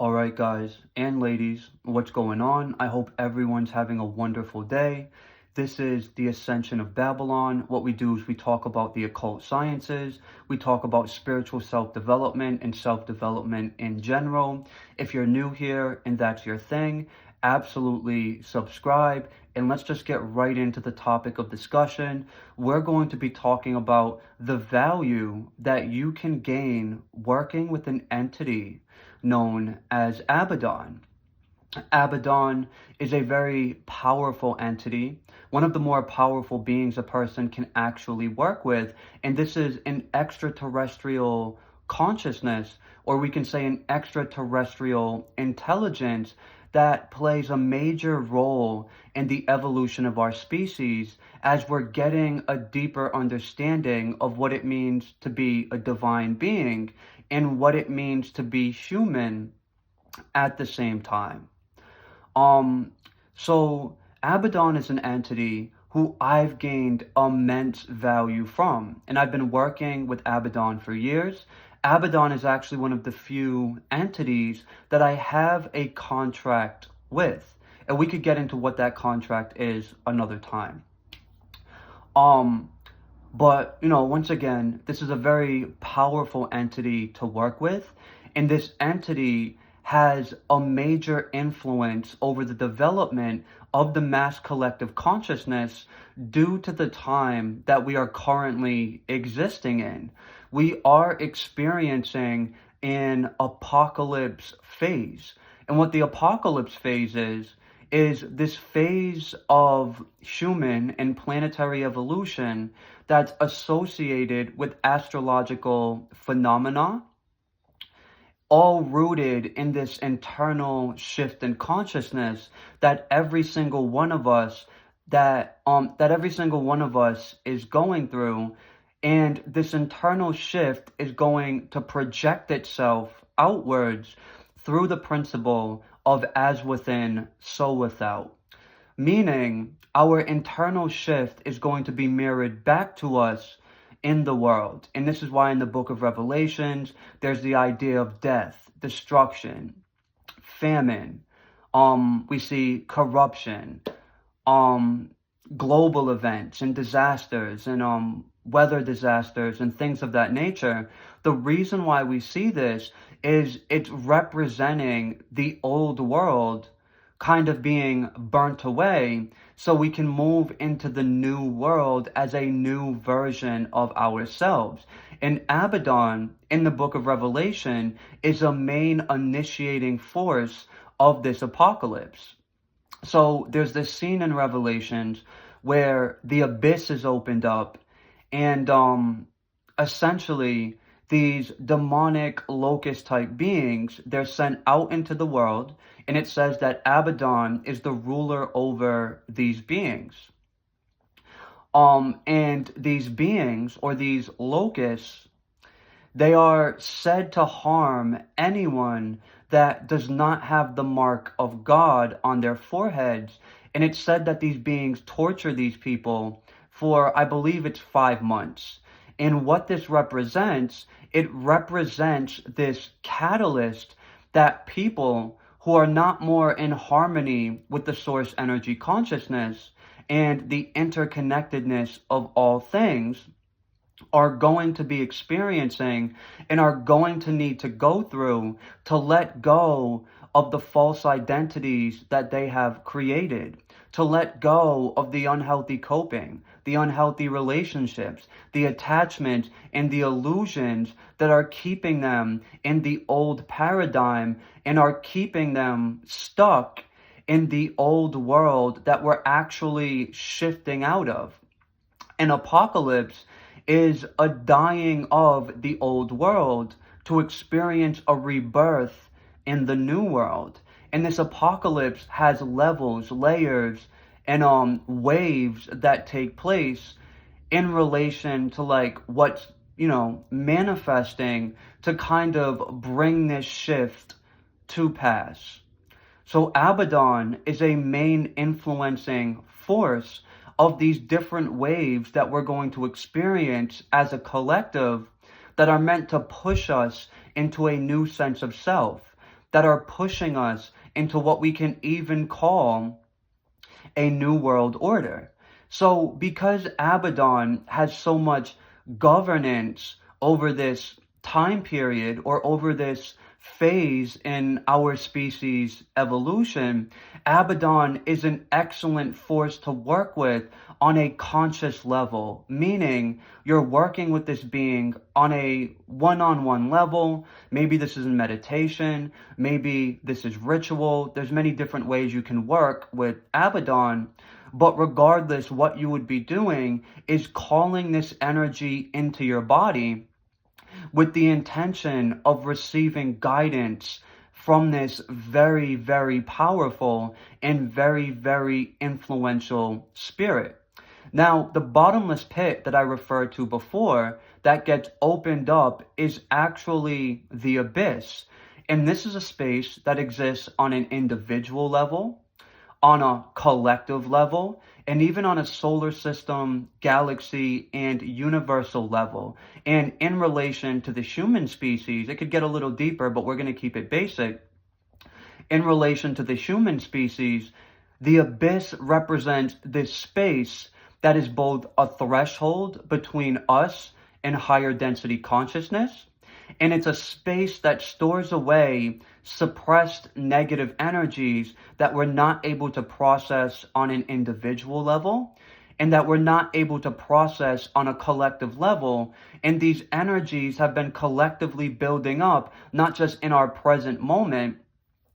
All right, guys and ladies, what's going on? I hope everyone's having a wonderful day. This is the Ascension of Babylon. What we do is we talk about the occult sciences, we talk about spiritual self-development and self-development in general. If you're new here and that's your thing, absolutely subscribe. And let's just get right into the topic of discussion. We're going to be talking about the value that you can gain working with an entity known as Abaddon. Abaddon is a very powerful entity, one of the more powerful beings a person can actually work with, and this is an extraterrestrial consciousness, or we can say an extraterrestrial intelligence that plays a major role in the evolution of our species as we're getting a deeper understanding of what it means to be a divine being and what it means to be human at the same time. Um, so Abaddon is an entity who I've gained immense value from, and I've been working with Abaddon for years. Abaddon is actually one of the few entities that I have a contract with, and we could get into what that contract is another time. Um, but, once again, this is a very powerful entity to work with, and this entity has a major influence over the development of the mass collective consciousness due to the time that we are currently existing in. We are experiencing an apocalypse phase. And what the apocalypse phase is this phase of human and planetary evolution that's associated with astrological phenomena, all rooted in this internal shift in consciousness that every single one of us is going through, and this internal shift is going to project itself outwards through the principle of as within, so without. Meaning, our internal shift is going to be mirrored back to us in the world. And this is why in the book of Revelations, there's the idea of death, destruction, famine. We see corruption, global events and disasters and weather disasters and things of that nature. The reason why we see this is it's representing the old world kind of being burnt away so we can move into the new world as a new version of ourselves. And Abaddon in the book of Revelation is a main initiating force of this apocalypse. So there's this scene in Revelations where the abyss is opened up, and essentially these demonic locust type beings, they're sent out into the world, and it says that Abaddon is the ruler over these beings. And these beings, or these locusts, they are said to harm anyone that does not have the mark of God on their foreheads. And it's said that these beings torture these people for, I believe it's 5 months. And what this represents, it represents this catalyst that people who are not more in harmony with the source energy consciousness and the interconnectedness of all things are going to be experiencing and are going to need to go through to let go of the false identities that they have created, to let go of the unhealthy coping, the unhealthy relationships, the attachments, and the illusions that are keeping them in the old paradigm and are keeping them stuck in the old world that we're actually shifting out of. An apocalypse is a dying of the old world to experience a rebirth in the new world. And this apocalypse has levels, layers, and waves that take place in relation to like what's manifesting to kind of bring this shift to pass. So Abaddon is a main influencing force of these different waves that we're going to experience as a collective that are meant to push us into a new sense of self, that are pushing us into what we can even call a new world order. So because Abaddon has so much governance over this time period or over this phase in our species evolution, Abaddon is an excellent force to work with on a conscious level, meaning you're working with this being on a one-on-one level. Maybe this is in meditation, maybe this is ritual. There's many different ways you can work with Abaddon. But regardless, what you would be doing is calling this energy into your body with the intention of receiving guidance from this very, very powerful and very, very influential spirit. Now, the bottomless pit that I referred to before that gets opened up is actually the abyss. And this is a space that exists on an individual level, on a collective level, and even on a solar system, galaxy, and universal level. And in relation to the human species, it could get a little deeper, but we're going to keep it basic. In relation to the human species, the abyss represents this space that is both a threshold between us and higher density consciousness, and it's a space that stores away suppressed negative energies that we're not able to process on an individual level and that we're not able to process on a collective level. And these energies have been collectively building up, not just in our present moment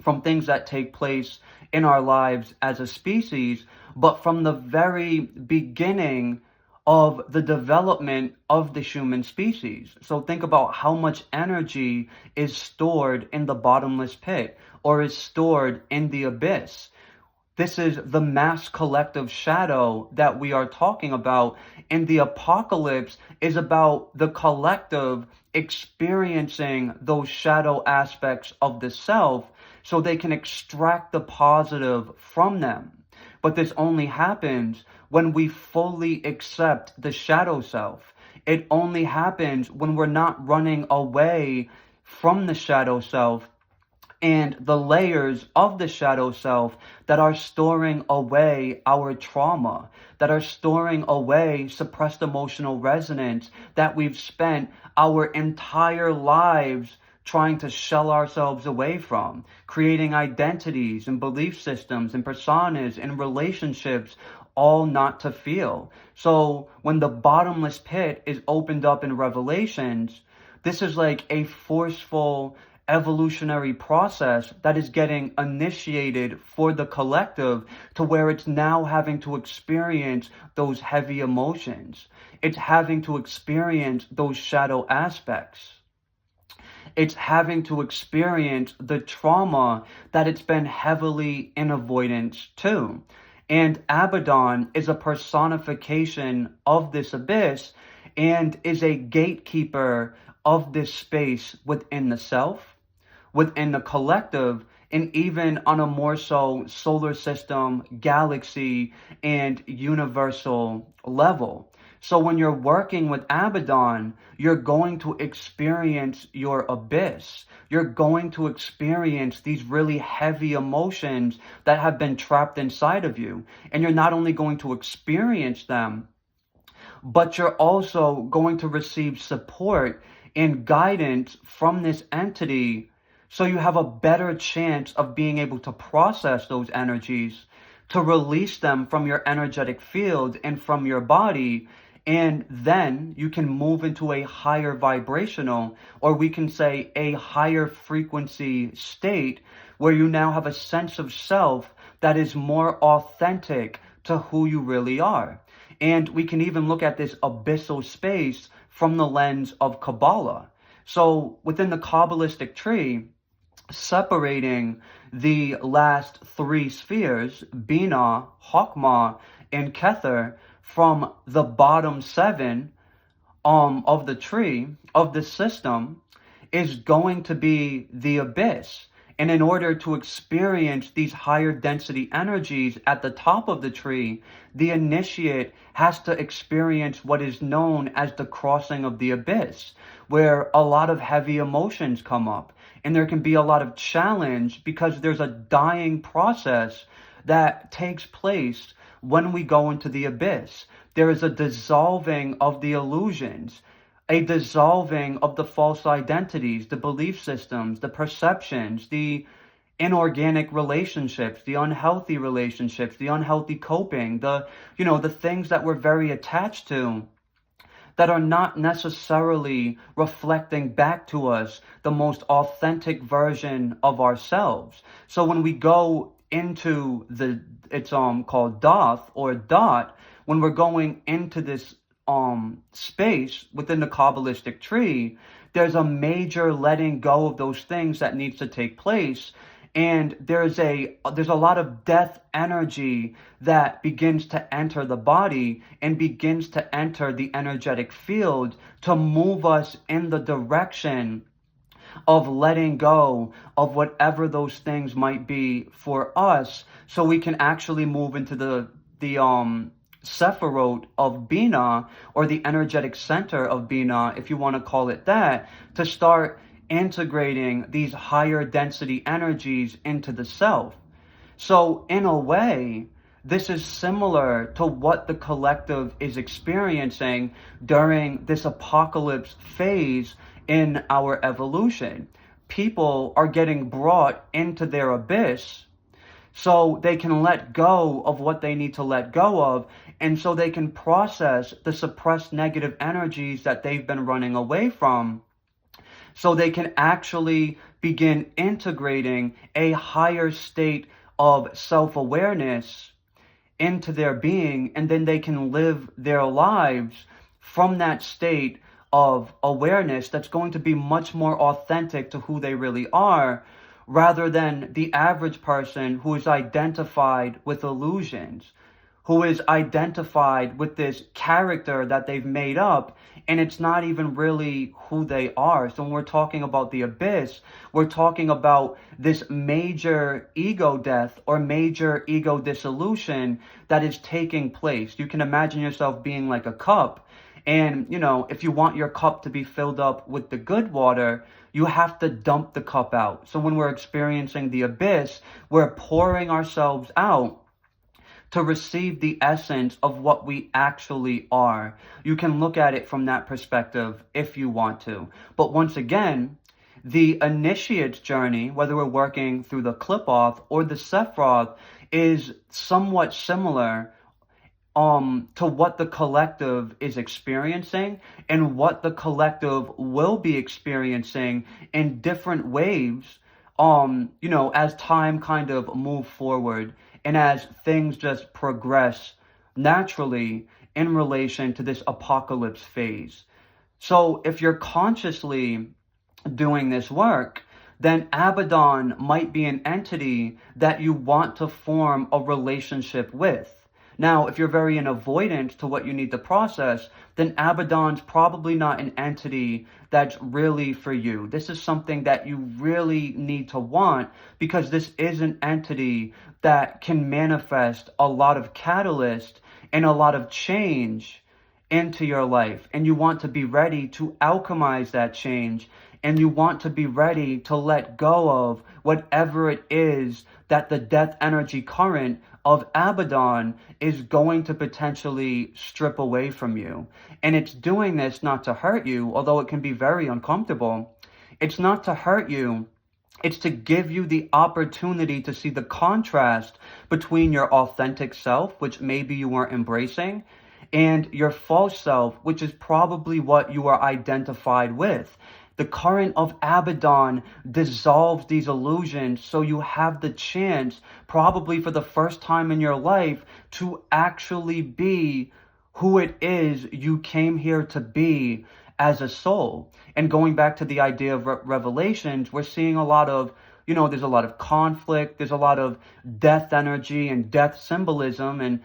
from things that take place in our lives as a species, but from the very beginning of the development of the human species. So think about how much energy is stored in the bottomless pit or is stored in the abyss. This is the mass collective shadow that we are talking about. And the apocalypse is about the collective experiencing those shadow aspects of the self so they can extract the positive from them. But this only happens when we fully accept the shadow self. It only happens when we're not running away from the shadow self and the layers of the shadow self that are storing away our trauma, that are storing away suppressed emotional resonance that we've spent our entire lives trying to shell ourselves away from, creating identities and belief systems and personas and relationships, all not to feel. So when the bottomless pit is opened up in Revelations, this is like a forceful evolutionary process that is getting initiated for the collective to where it's now having to experience those heavy emotions. It's having to experience those shadow aspects. It's having to experience the trauma that it's been heavily in avoidance too. And Abaddon is a personification of this abyss and is a gatekeeper of this space within the self, within the collective, and even on a more so solar system, galaxy, and universal level. So when you're working with Abaddon, you're going to experience your abyss. You're going to experience these really heavy emotions that have been trapped inside of you. And you're not only going to experience them, but you're also going to receive support and guidance from this entity so you have a better chance of being able to process those energies, to release them from your energetic field and from your body. And then you can move into a higher vibrational, or we can say a higher frequency state where you now have a sense of self that is more authentic to who you really are. And we can even look at this abyssal space from the lens of Kabbalah. So within the Kabbalistic tree, separating the last three spheres, Bina, Chokmah, and Kether, from the bottom seven of the tree, of the system, is going to be the abyss. And in order to experience these higher density energies at the top of the tree, the initiate has to experience what is known as the crossing of the abyss, where a lot of heavy emotions come up. and there can be a lot of challenge because there's a dying process that takes place when we go into the abyss. There is a dissolving of the illusions, a dissolving of the false identities, the belief systems, the perceptions, the inorganic relationships, the unhealthy relationships, the unhealthy coping, the things that we're very attached to that are not necessarily reflecting back to us the most authentic version of ourselves. So when we go into it's called doth or dot, when we're going into this space within the Kabbalistic tree, there's a major letting go of those things that needs to take place. And there's a lot of death energy that begins to enter the body and begins to enter the energetic field to move us in the direction of letting go of whatever those things might be for us, so we can actually move into the Sephiroth of Bina, or the energetic center of Bina, if you want to call it that, to start integrating these higher density energies into the self. So in a way, this is similar to what the collective is experiencing during this apocalypse phase in our evolution. People are getting brought into their abyss so they can let go of what they need to let go of, and so they can process the suppressed negative energies that they've been running away from, so they can actually begin integrating a higher state of self-awareness into their being, and then they can live their lives from that state of awareness that's going to be much more authentic to who they really are, rather than the average person who is identified with illusions, who is identified with this character that they've made up, and it's not even really who they are. So when we're talking about the abyss, we're talking about this major ego death or major ego dissolution that is taking place. You can imagine yourself being like a cup, and if you want your cup to be filled up with the good water, you have to dump the cup out. So when we're experiencing the abyss, we're pouring ourselves out to receive the essence of what we actually are. You can look at it from that perspective if you want to. But once again, the initiate's journey, whether we're working through the Qliphoth or the Sephiroth, is somewhat similar to what the collective is experiencing and what the collective will be experiencing in different waves, as time kind of move forward and as things just progress naturally in relation to this apocalypse phase. So if you're consciously doing this work, then Abaddon might be an entity that you want to form a relationship with. Now, if you're very avoidant to what you need to process, then Abaddon's probably not an entity that's really for you. This is something that you really need to want, because this is an entity that can manifest a lot of catalyst and a lot of change into your life. And you want to be ready to alchemize that change, and you want to be ready to let go of whatever it is that the death energy current of Abaddon is going to potentially strip away from you. And it's doing this not to hurt you, although it can be very uncomfortable. It's not to hurt you. It's to give you the opportunity to see the contrast between your authentic self, which maybe you weren't embracing, and your false self, which is probably what you are identified with. The current of Abaddon dissolves these illusions, so you have the chance, probably for the first time in your life, to actually be who it is you came here to be as a soul. And going back to the idea of revelations, we're seeing a lot of, there's a lot of conflict, there's a lot of death energy and death symbolism and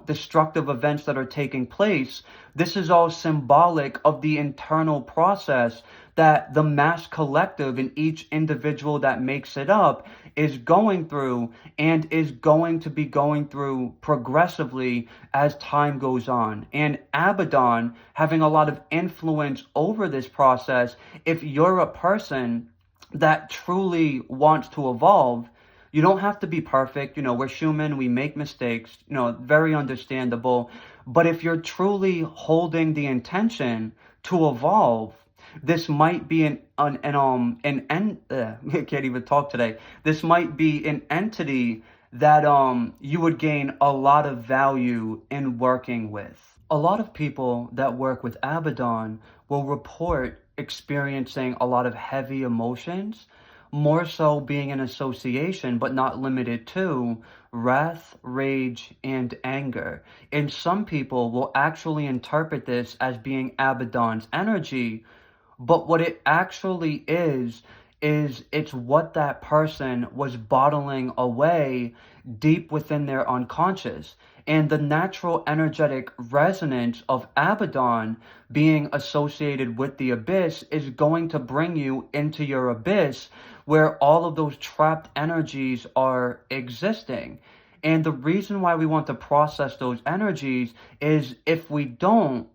destructive events that are taking place. This is all symbolic of the internal process that the mass collective and each individual that makes it up is going through, and is going to be going through progressively as time goes on. And Abaddon having a lot of influence over this process, if you're a person that truly wants to evolve, you don't have to be perfect. We're human, we make mistakes, very understandable. But if you're truly holding the intention to evolve, this might be I can't even talk today. This might be an entity that you would gain a lot of value in working with. A lot of people that work with Abaddon will report experiencing a lot of heavy emotions, more so being an association, but not limited to wrath, rage, and anger. And some people will actually interpret this as being Abaddon's energy, but what it actually is it's what that person was bottling away deep within their unconscious. And the natural energetic resonance of Abaddon being associated with the abyss is going to bring you into your abyss where all of those trapped energies are existing. And the reason why we want to process those energies is if we don't,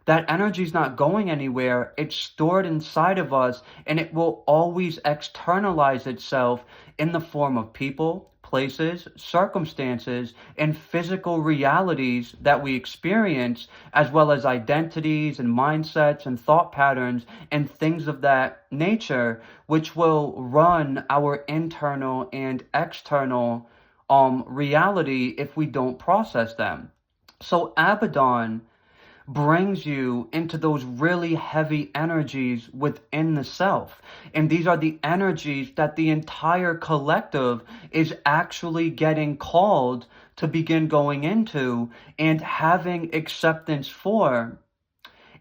that energy is not going anywhere. It's stored inside of us, and it will always externalize itself in the form of people, places, circumstances, and physical realities that we experience, as well as identities and mindsets and thought patterns and things of that nature, which will run our internal and external reality if we don't process them. So Abaddon brings you into those really heavy energies within the self. And these are the energies that the entire collective is actually getting called to begin going into and having acceptance for.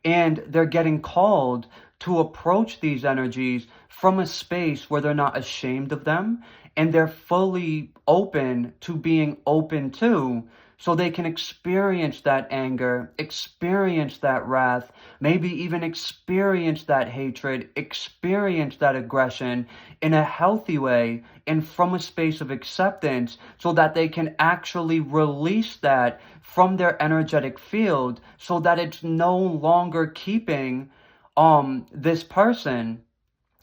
And they're getting called to approach these energies from a space where they're not ashamed of them and they're fully open to being open to, so they can experience that anger, experience that wrath, maybe even experience that hatred, experience that aggression in a healthy way and from a space of acceptance, so that they can actually release that from their energetic field, so that it's no longer keeping this person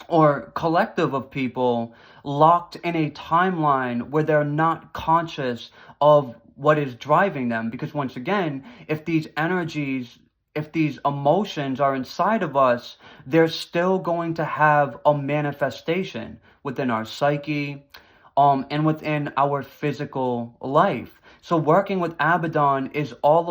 or collective of people locked in a timeline where they're not conscious of what is driving them. Because once again, if these energies, if these emotions are inside of us, they're still going to have a manifestation within our psyche, and within our physical life. So working with Abaddon is all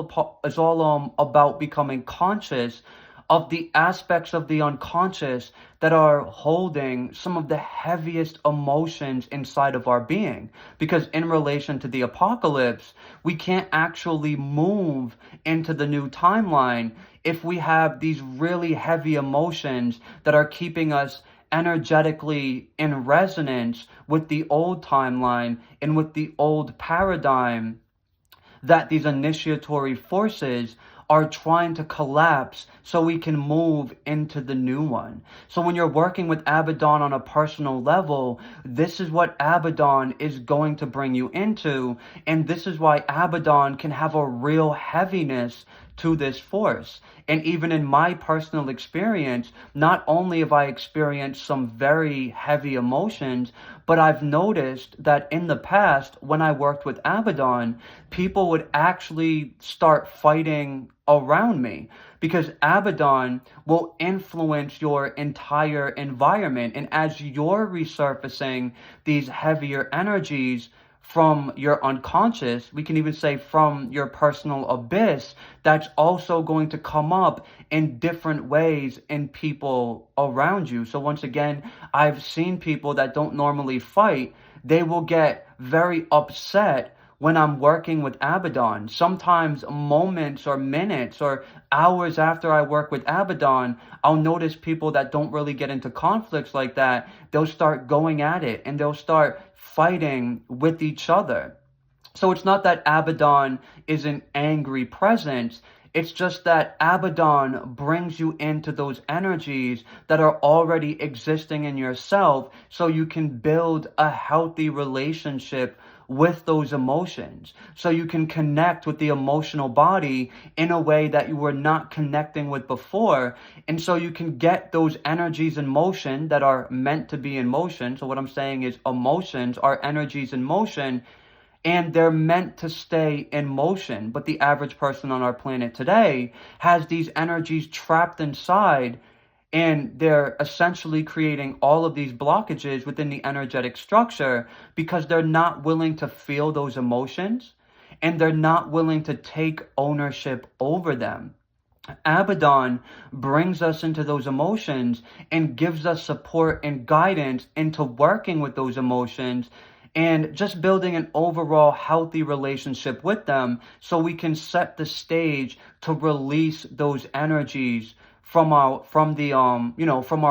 about becoming conscious of the aspects of the unconscious that are holding some of the heaviest emotions inside of our being. Because in relation to the apocalypse, we can't actually move into the new timeline if we have these really heavy emotions that are keeping us energetically in resonance with the old timeline and with the old paradigm that these initiatory forces are trying to collapse so we can move into the new one. So when you're working with Abaddon on a personal level, this is what Abaddon is going to bring you into, and this is why Abaddon can have a real heaviness to this force. And even in my personal experience, not only have I experienced some very heavy emotions, but I've noticed that in the past, when I worked with Abaddon, people would actually start fighting around me, because Abaddon will influence your entire environment. And as you're resurfacing these heavier energies from your unconscious, we can even say from your personal abyss, that's also going to come up in different ways in people around you. So once again, I've seen people that don't normally fight, they will get very upset when I'm working with Abaddon. Sometimes moments or minutes or hours after I work with Abaddon, I'll notice people that don't really get into conflicts like that, they'll start going at it and they'll start fighting with each other. So it's not that Abaddon is an angry presence. It's just that Abaddon brings you into those energies that are already existing in yourself so you can build a healthy relationship with those emotions. So you can connect with the emotional body in a way that you were not connecting with before. And so you can get those energies in motion that are meant to be in motion. So what I'm saying is emotions are energies in motion, and they're meant to stay in motion. But the average person on our planet today has these energies trapped inside, and they're essentially creating all of these blockages within the energetic structure because they're not willing to feel those emotions and they're not willing to take ownership over them. Abaddon brings us into those emotions and gives us support and guidance into working with those emotions and just building an overall healthy relationship with them so we can set the stage to release those energies from our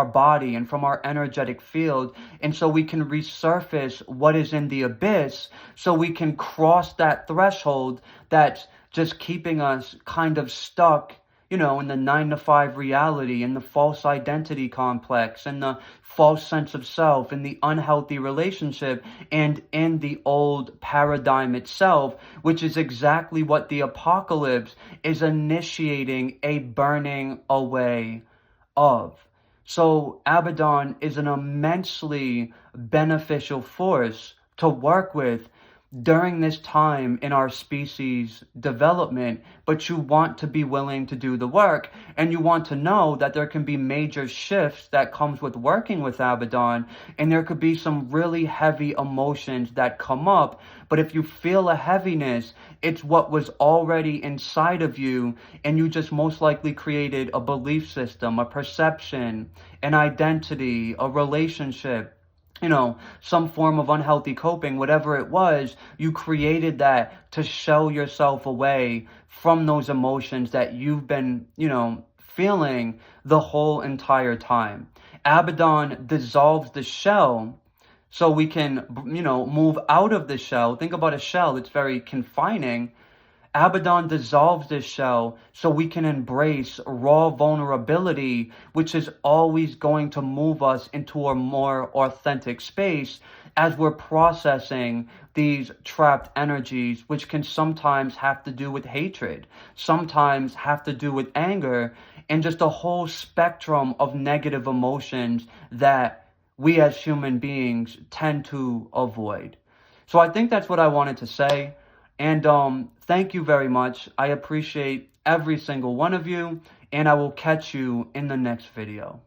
body and from our energetic field, and so we can resurface what is in the abyss so we can cross that threshold that's just keeping us kind of stuck, in the 9 to 5 reality, and the false identity complex, and the false sense of self, and the unhealthy relationship, and in the old paradigm itself, which is exactly what the apocalypse is initiating a burning away of. So Abaddon is an immensely beneficial force to work with during this time in our species development, but you want to be willing to do the work, and you want to know that there can be major shifts that comes with working with Abaddon, and there could be some really heavy emotions that come up. But if you feel a heaviness, it's what was already inside of you, and you just most likely created a belief system, a perception, an identity, a relationship, some form of unhealthy coping, whatever it was. You created that to show yourself away from those emotions that you've been, feeling the whole entire time. Abaddon dissolves the shell so we can, move out of the shell. Think about a shell, it's very confining. Abaddon dissolves this shell so we can embrace raw vulnerability, which is always going to move us into a more authentic space as we're processing these trapped energies, which can sometimes have to do with hatred, sometimes have to do with anger, and just a whole spectrum of negative emotions that we as human beings tend to avoid. So I think that's what I wanted to say. And thank you very much. I appreciate every single one of you, and I will catch you in the next video.